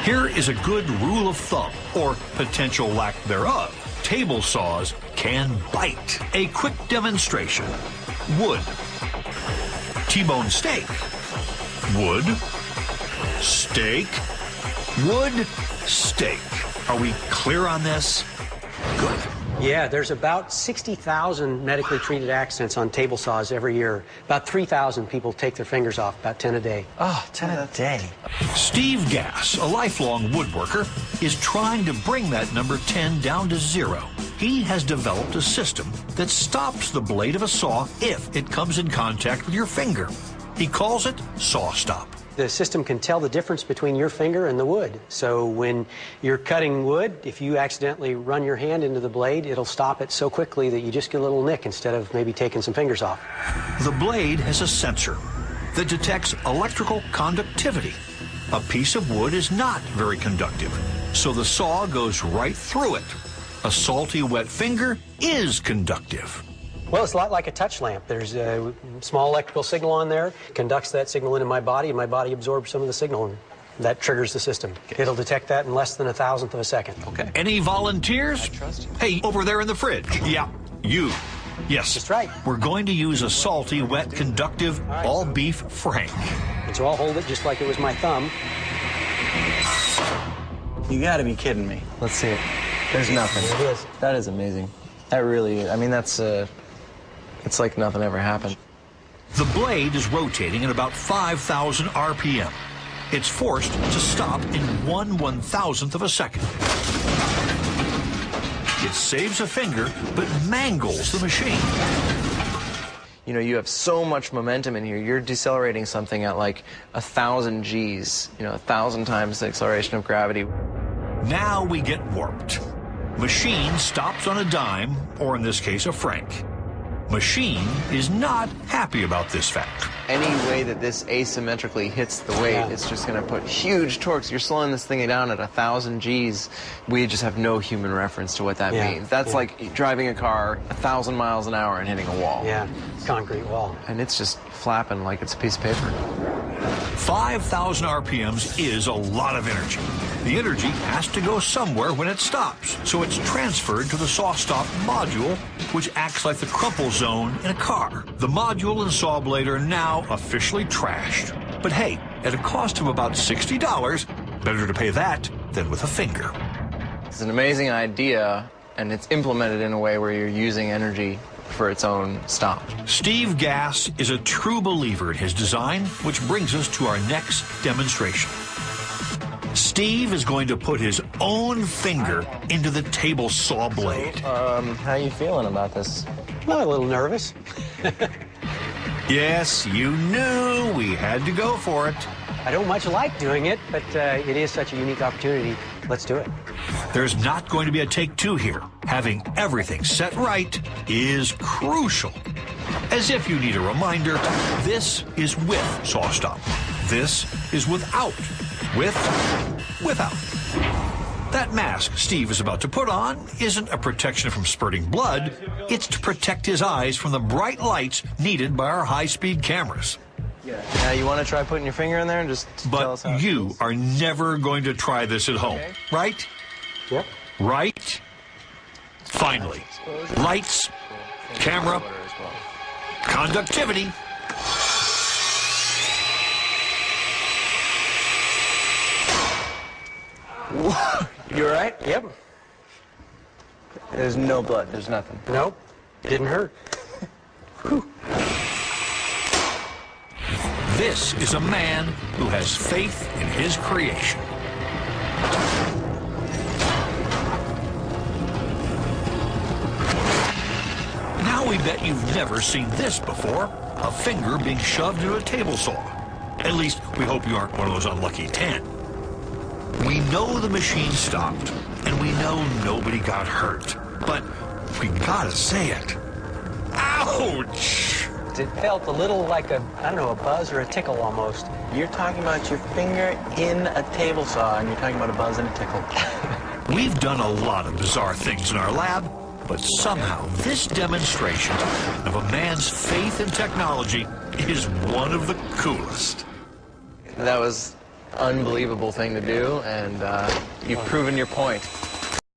Here is a good rule of thumb, or potential lack thereof. Table saws can bite. A quick demonstration. Wood. T-bone steak. Wood. Steak. Wood. Steak. Are we clear on this? Good. Yeah, there's about 60,000 medically treated accidents on table saws every year. About 3,000 people take their fingers off, about 10 a day. Oh, 10 a day. Steve Gass, a lifelong woodworker, is trying to bring that number 10 down to 0. He has developed a system that stops the blade of a saw if it comes in contact with your finger. He calls it Saw Stop. The system can tell the difference between your finger and the wood. So when you're cutting wood, if you accidentally run your hand into the blade, it'll stop it so quickly that you just get a little nick instead of maybe taking some fingers off. The blade has a sensor that detects electrical conductivity. A piece of wood is not very conductive, so the saw goes right through it. A salty, wet finger is conductive. Well, it's a lot like a touch lamp. There's a small electrical signal on there, conducts that signal into my body, and my body absorbs some of the signal, and that triggers the system. Okay. It'll detect that in less than 1,000th of a second. Okay. Any volunteers? I trust you. Hey, over there in the fridge. Yeah, you. Yes. That's right. We're going to use a salty, wet, conductive, all-beef Frank. And so I'll hold it just like it was my thumb. You gotta be kidding me. Let's see it. There's nothing. There it is. That is amazing. That really is. I mean, that's, it's like nothing ever happened. The blade is rotating at about 5,000 RPM. It's forced to stop in 1/1000th of a second. It saves a finger, but mangles the machine. You know, you have so much momentum in here. You're decelerating something at like 1,000 Gs, you know, 1,000 times the acceleration of gravity. Now we get warped. Machine stops on a dime, or in this case, a franc. Machine is not happy about this fact. Any way that this asymmetrically hits the weight, it's just going to put huge torques. You're slowing this thing down at 1,000 Gs. We just have no human reference to what that means. That's like driving a car 1,000 miles an hour and hitting a wall. Yeah, concrete wall. And it's just flapping like it's a piece of paper. 5,000 RPMs is a lot of energy. The energy has to go somewhere when it stops, so it's transferred to the saw stop module, which acts like the crumple zone in a car. The module and saw blade are now officially trashed. But hey, at a cost of about $60, better to pay that than with a finger. It's an amazing idea, and it's implemented in a way where you're using energy for its own stop. Steve Gass is a true believer in his design, which brings us to our next demonstration. Steve is going to put his own finger into the table saw blade. How you feeling about this? Well, a little nervous. Yes, you knew we had to go for it. I don't much like doing it, but it is such a unique opportunity. Let's do it. There's not going to be a take two here. Having everything set right is crucial. As if you need a reminder, this is with saw stop. This is without. Without. That mask Steve is about to put on isn't a protection from spurting blood. It's to protect his eyes from the bright lights needed by our high-speed cameras. Yeah, you want to try putting your finger in there and just tell us how But it you feels? are never going to try this at home, right? Yep. Right? Finally. Lights, camera, conductivity. You all right? Yep. There's no blood. There's nothing. Nope. Didn't hurt. This is a man who has faith in his creation. Now we bet you've never seen this before, a finger being shoved into a table saw. At least, we hope you aren't one of those unlucky 10. We know the machine stopped, and we know nobody got hurt, but we gotta say it. Ouch! It felt a little like a, I don't know, a buzz or a tickle almost. You're talking about your finger in a table saw, and you're talking about a buzz and a tickle. We've done a lot of bizarre things in our lab, but somehow this demonstration of a man's faith in technology is one of the coolest. That was unbelievable thing to do, and you've proven your point.